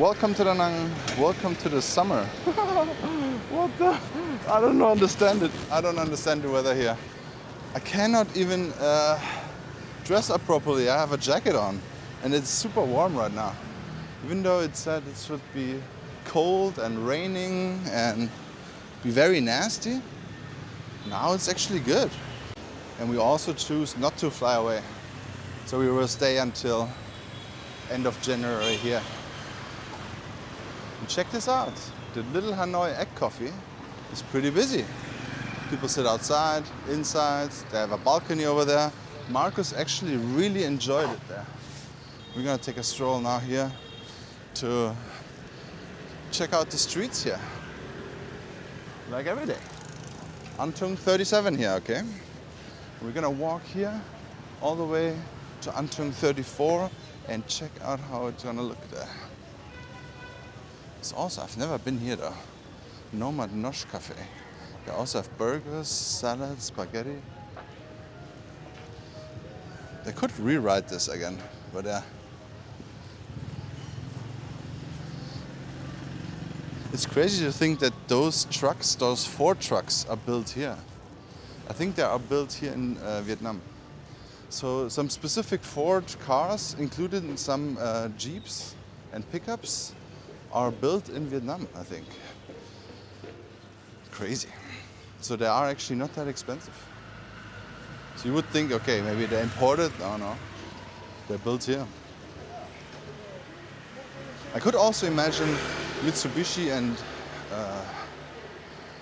Welcome to Da Nang. Welcome to the summer. What the? I don't understand it. I don't understand the weather here. I cannot even dress up properly. I have a jacket on and it's super warm right now. Even though it said it should be cold and raining and be very nasty, now it's actually good. And we also choose not to fly away. So we will stay until end of January here. And check this out. The Little Hanoi Egg Coffee is pretty busy. People sit outside, inside, they have a balcony over there. Marcus actually really enjoyed it there. We're gonna take a stroll now here to check out the streets here. Like every day. Antung 37 here, okay? We're gonna walk here all the way to Antung 34 and check out how it's gonna look there. It's also, I've never been here though. Nomad Nosh Cafe. They also have burgers, salads, spaghetti. They could rewrite this again, but yeah. It's crazy to think that those trucks, those Ford trucks, are built here. I think they are built here in Vietnam. So some specific Ford cars, included in some Jeeps and pickups, are built in Vietnam, I think. Crazy. So they are actually not that expensive. So you would think, okay, maybe they're imported. No, they're built here. I could also imagine Mitsubishi and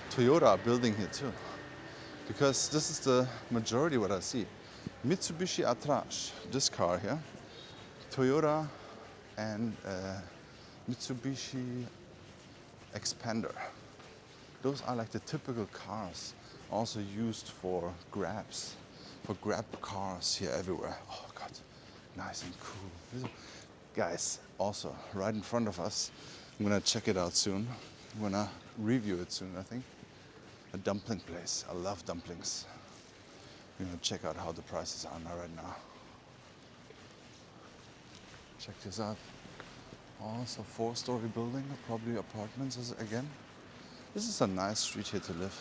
Toyota are building here too. Because this is the majority what I see. Mitsubishi Attrage, this car here, Toyota and Mitsubishi Expander. Those are like the typical cars, also used for grabs, for grab cars here everywhere. Oh God, nice and cool. Guys, also right in front of us, I'm gonna check it out soon. I'm gonna review it soon, I think. A dumpling place. I love dumplings. We're gonna check out how the prices are now right now. Check this out. Also 4-story building, probably apartments again. This is a nice street here to live.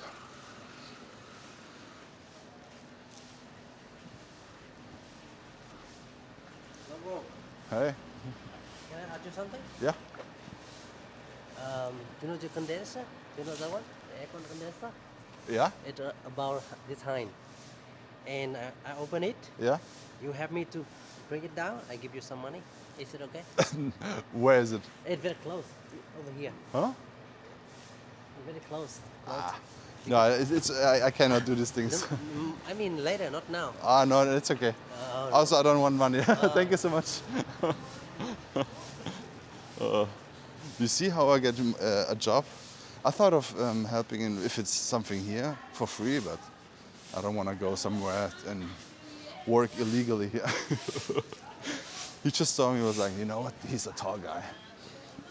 Hello. Hey. Can I ask you something? Yeah. Do you know the condenser? Do you know that one? The air condenser? Yeah. It's about this height. And I open it. Yeah. You have me to bring it down. I give you some money. Is it okay? Where is it? It's very close. Over here. Huh? Very close. No, I cannot do these things. I mean later, not now. No, it's okay. Also, I don't want money. Thank you so much. You see how I get a job? I thought of helping in if it's something here for free, but I don't want to go somewhere and work illegally here. He just saw me, was like, you know what? He's a tall guy.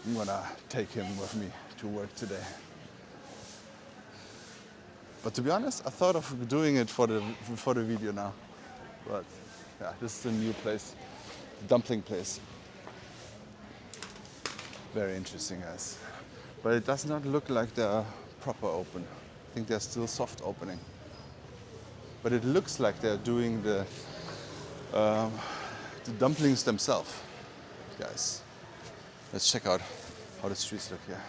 I'm gonna take him with me to work today. But to be honest, I thought of doing it for the video now. But yeah, this is a new place, the dumpling place. Very interesting, guys. But it does not look like they're proper open. I think they're still soft opening. But it looks like they're doing the dumplings themselves, guys. Let's check out how the streets look here.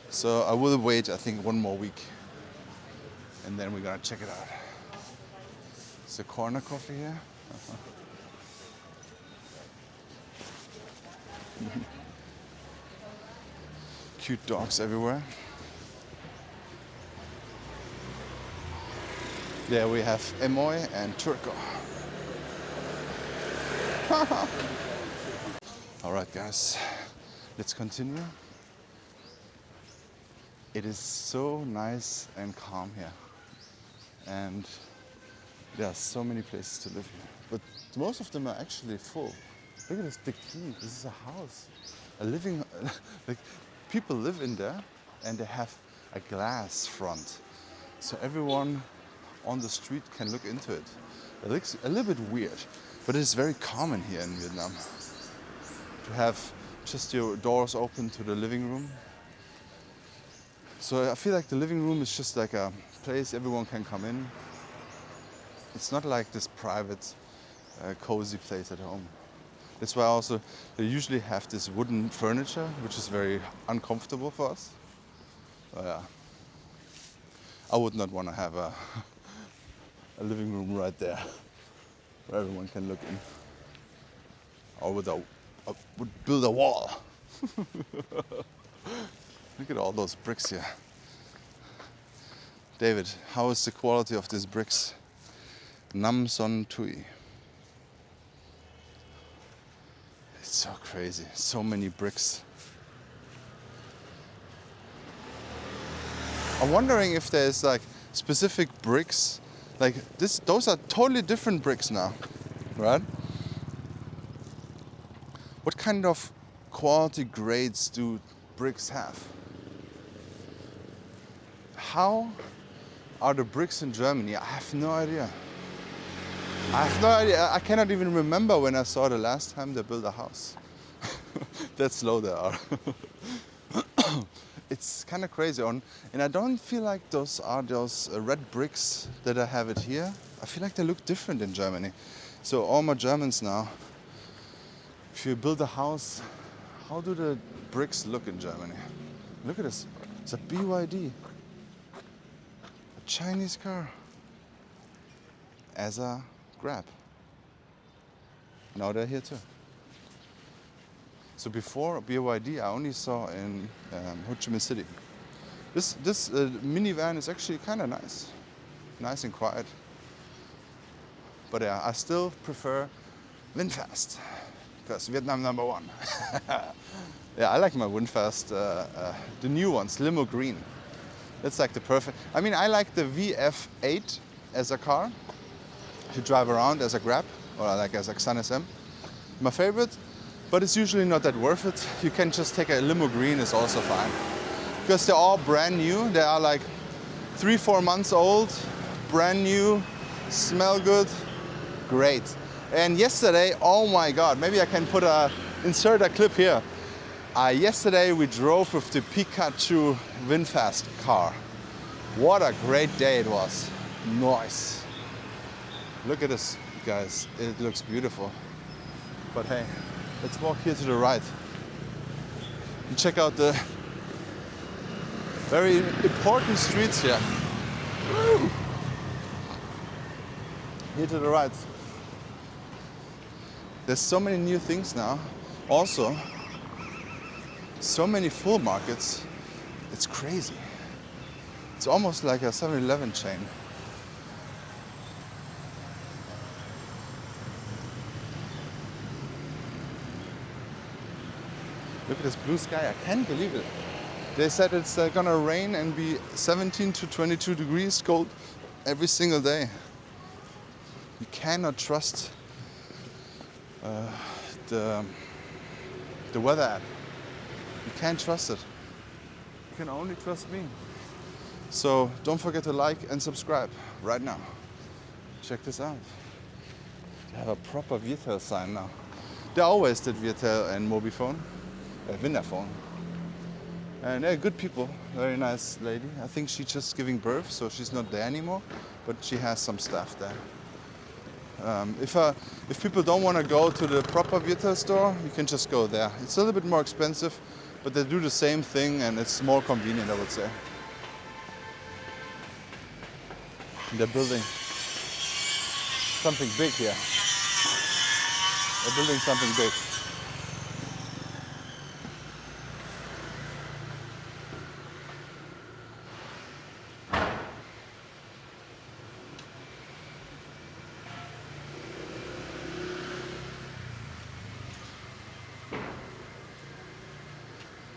So I will wait, I think, one more week, and then we're gonna check it out. It's a corner coffee here. Cute dogs everywhere. There we have Emoy and Turco. All right, guys, let's continue. It is so nice and calm here, and there are so many places to live here. But most of them are actually full. Look at this, the key. This is a house, a living. Like people live in there, and they have a glass front, so everyone on the street can look into it. It looks a little bit weird, but it's very common here in Vietnam just your doors open to the living room. So I feel like the living room is just like a place everyone can come in. It's not like this private, cozy place at home. That's why also they usually have this wooden furniture, which is very uncomfortable for us. Yeah, I would not want to have a living room right there where everyone can look in. Or would build a wall. Look at all those bricks here. David, how is the quality of these bricks? Nam Son Tui. It's so crazy. So many bricks. I'm wondering if there's like specific bricks. Like this, those are totally different bricks now, right? What kind of quality grades do bricks have? How are the bricks in Germany? I have no idea. I cannot even remember when I saw the last time they built a house. That's slow they are. It's kind of crazy. And I don't feel like those are those red bricks that I have it here. I feel like they look different in Germany. So all my Germans now, if you build a house, how do the bricks look in Germany? Look at this. It's a BYD. A Chinese car. As a Grab. Now they're here too. So before BYD, I only saw in Ho Chi Minh City. This minivan is actually kind of nice and quiet. But yeah, I still prefer VinFast because Vietnam #1. Yeah, I like my VinFast, the new ones, limo green. That's like the perfect. I mean, I like the VF8 as a car to drive around as a Grab or like as a Xan SM. My favorite, but it's usually not that worth it. You can just take a limo green, is also fine. Because they're all brand new. They are like 3-4 months old, brand new, smell good, great. And yesterday, oh my God, maybe I can insert a clip here. Yesterday we drove with the Pikachu VinFast car. What a great day it was. Nice. Look at this, guys. It looks beautiful. But hey, let's walk here to the right and check out the very important streets here. Woo! Here to the right. There's so many new things now. Also, so many full markets. It's crazy. It's almost like a 7-Eleven chain. Look at this blue sky. I can't believe it. They said it's gonna rain and be 17 to 22 degrees cold every single day. You cannot trust the weather app. You can't trust it. You can only trust me. So don't forget to like and subscribe right now. Check this out. They have a proper Virtel sign now. They always did Virtel and Mobifone. Winterphone. And they're good people, very nice lady. I think she's just giving birth, so she's not there anymore, but she has some staff there. If people don't want to go to the proper Virtel store, you can just go there. It's a little bit more expensive, but they do the same thing and it's more convenient, I would say. And they're building something big here. They're building something big.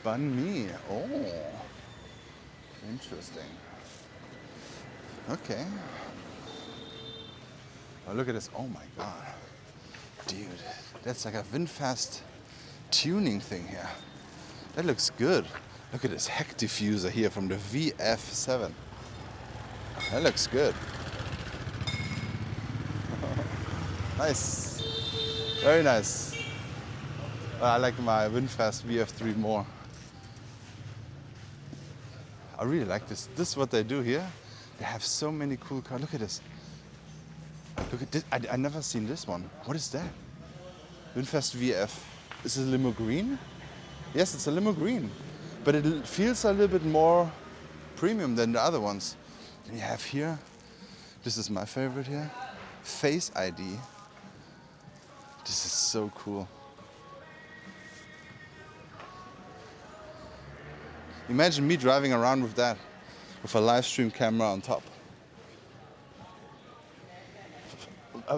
Banh mi. Oh, interesting. Okay. Oh, look at this. Oh my God. Dude, that's like a VinFast tuning thing here. That looks good. Look at this heck diffuser here from the VF7. That looks good. Nice. Very nice. I like my Winfast VF3 more. I really like this. This is what they do here. They have so many cool cars. Look at this. Look at this. I never seen this one. What is that? Winfast VF. Is it a limo green? Yes, it's a limo green. But it feels a little bit more premium than the other ones. And you have here, this is my favorite here, Face ID. This is so cool. Imagine me driving around with that, with a live stream camera on top.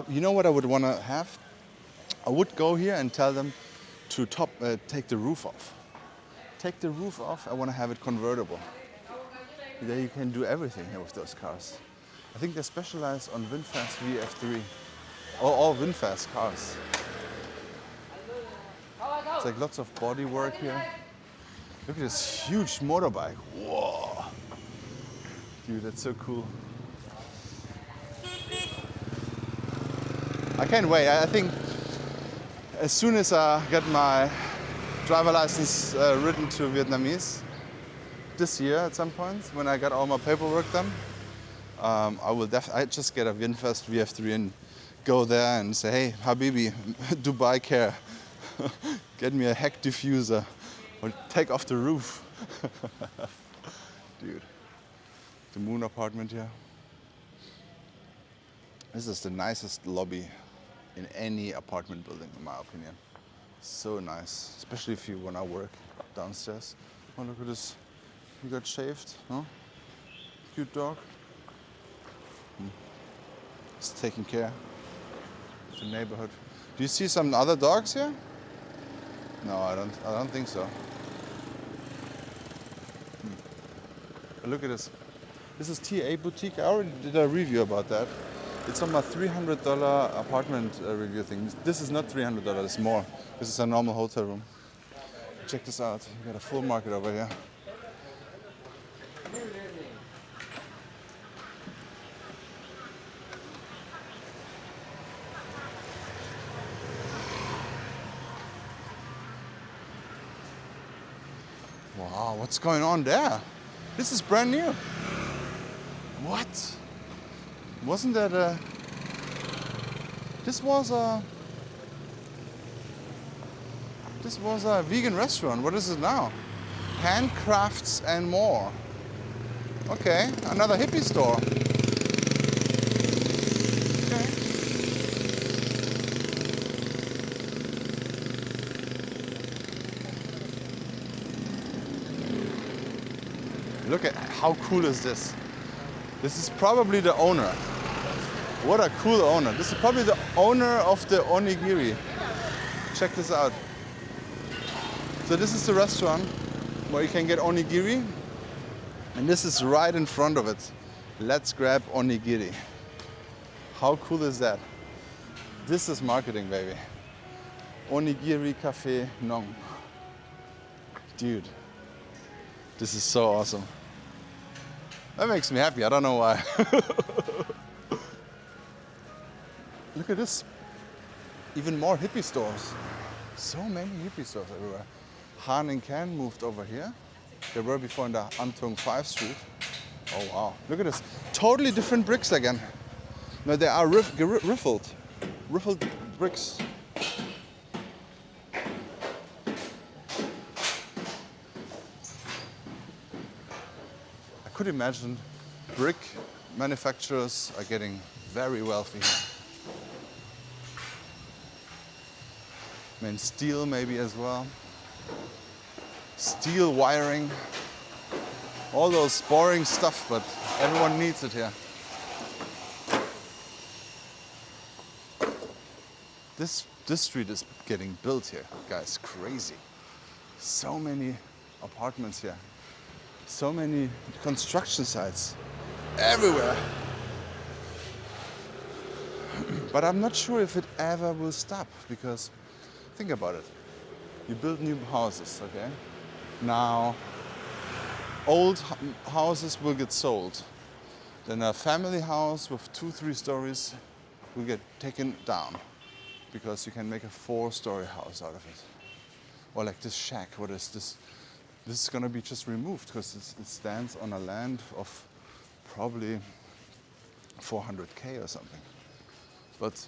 You know what I would want to have? I would go here and tell them to take the roof off. Take the roof off, I want to have it convertible. There you can do everything here with those cars. I think they specialize on Winfast VF3, or all Winfast cars. It's like lots of body work here. Look at this huge motorbike. Whoa! Dude, that's so cool. I can't wait. I think as soon as I get my driver license written to Vietnamese this year at some point, when I got all my paperwork done, I just get a Winfast VF3 and go there and say, hey, Habibi, Dubai care, get me a heck diffuser or take off the roof. Dude, the Moon apartment here. This is the nicest lobby in any apartment building, in my opinion. So nice, especially if you want to work downstairs. Oh, look at this. You got shaved, huh? Cute dog. It's taking care of the neighborhood. Do you see some other dogs here? No, I don't think so. But look at this. This is TA Boutique. I already did a review about that. It's on my $300 apartment review thing. This is not $300, it's more. This is a normal hotel room. Check this out. You got a full market over here. Wow, what's going on there? This is brand new. What? Wasn't that a... This was a vegan restaurant. What is it now? Handcrafts and more. Okay, another hippie store. Okay. Look at how cool is this? This is probably the owner. What a cool owner. This is probably the owner of the onigiri. Check this out. So this is the restaurant where you can get onigiri. And this is right in front of it. Let's grab onigiri. How cool is that? This is marketing, baby. Onigiri Cafe Nong. Dude, this is so awesome. That makes me happy, I don't know why. Look at this. Even more hippie stores. So many hippie stores everywhere. Han and Can moved over here. They were before in the Antung 5th Street. Oh wow, look at this. Totally different bricks again. No, they are riffled bricks. I could imagine brick manufacturers are getting very wealthy here. I mean, steel maybe as well. Steel wiring. All those boring stuff, but everyone needs it here. This street is getting built here, guys, crazy. So many apartments here. So many construction sites everywhere. But I'm not sure if it ever will stop, because think about it. You build new houses, okay? Now, old houses will get sold. Then a family house with 2-3 stories will get taken down, because you can make a 4-story house out of it. Or like this shack, what is this? This is gonna be just removed because it stands on a land of probably 400K or something. But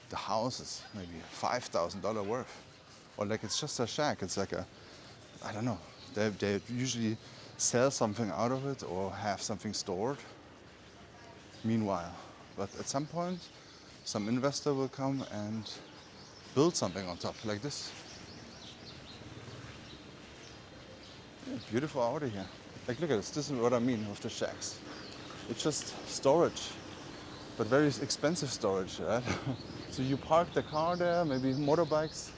the house is maybe $5,000 worth. Or like it's just a shack, it's like a, I don't know. They usually sell something out of it or have something stored. Meanwhile, but at some point, some investor will come and build something on top like this. Yeah, beautiful out of here. Like look at this. This is what I mean with the shacks. It's just storage, but very expensive storage, right? So you park the car there, maybe motorbikes.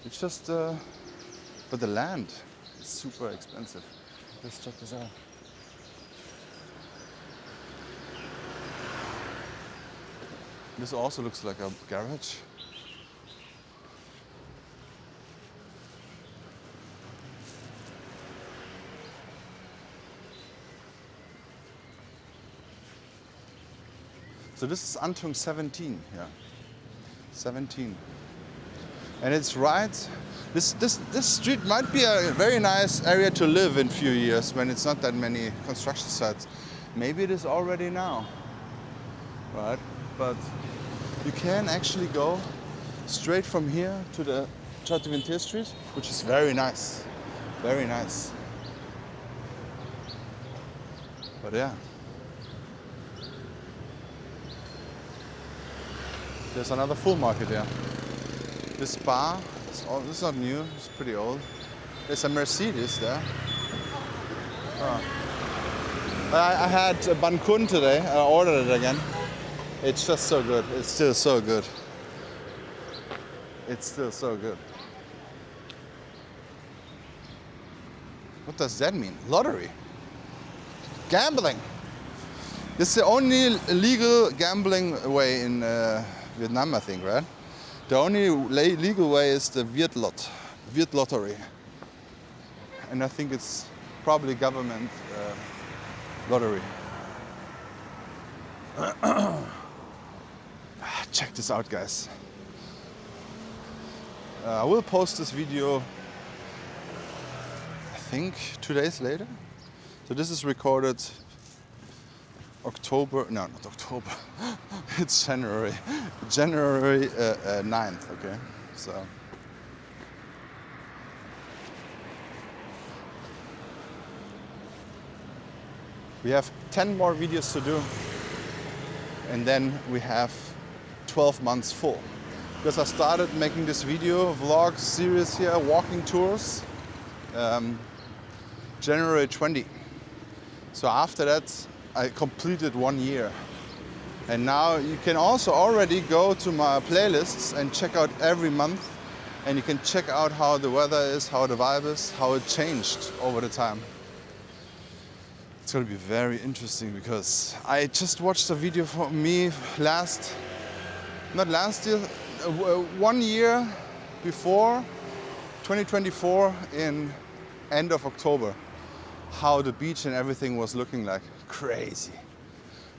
It's just, but the land is super expensive. Let's check this out. This also looks like a garage. So this is Antung 17 here. 17. And it's right, this street might be a very nice area to live in a few years when it's not that many construction sites. Maybe it is already now, right? But you can actually go straight from here to the Chateauvintier Street, which is very nice, very nice. But yeah. There's another full market here. This bar, this is not new, it's pretty old. There's a Mercedes there. Oh. I had a Ban Kun today, I ordered it again. It's just so good, it's still so good. It's still so good. What does that mean? Lottery. Gambling. This is the only legal gambling way in Vietnam, I think, right? The only legal way is the Viet Lottery. And I think it's probably government lottery. Check this out, guys. I will post this video, I think, 2 days later. So this is recorded October, no, not October, it's January 9th, okay, so. We have 10 more videos to do, and then we have 12 months full. Because I started making this video vlog series here, walking tours, January 20. So after that, I completed 1 year. And now you can also already go to my playlists and check out every month. And you can check out how the weather is, how the vibe is, how it changed over the time. It's gonna be very interesting because I just watched a video from me not last year, 1 year before, 2024 in end of October. How the beach and everything was looking like. Crazy.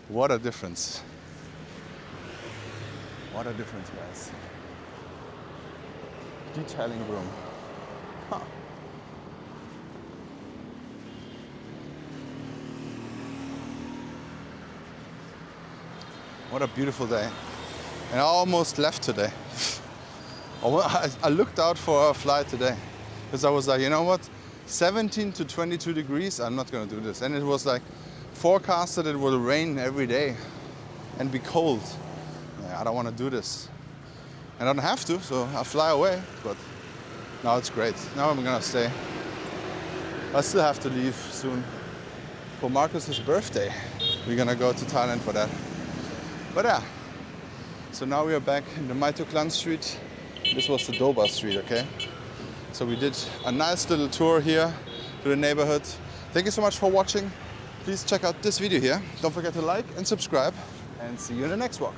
What a difference. What a difference, guys. Detailing room. Huh. What a beautiful day. And I almost left today. I looked out for a flight today because I was like, you know what? 17 to 22 degrees, I'm not gonna do this. And it was like forecasted it will rain every day and be cold. Yeah, I don't wanna do this. I don't have to, so I'll fly away, but now it's great. Now I'm gonna stay. I still have to leave soon for Marcus's birthday. We're gonna go to Thailand for that. But yeah, so now we are back in the Mai Tuk Klan Street. This was the Doba Street, okay? So we did a nice little tour here to the neighborhood. Thank you so much for watching. Please check out this video here. Don't forget to like and subscribe, and see you in the next vlog.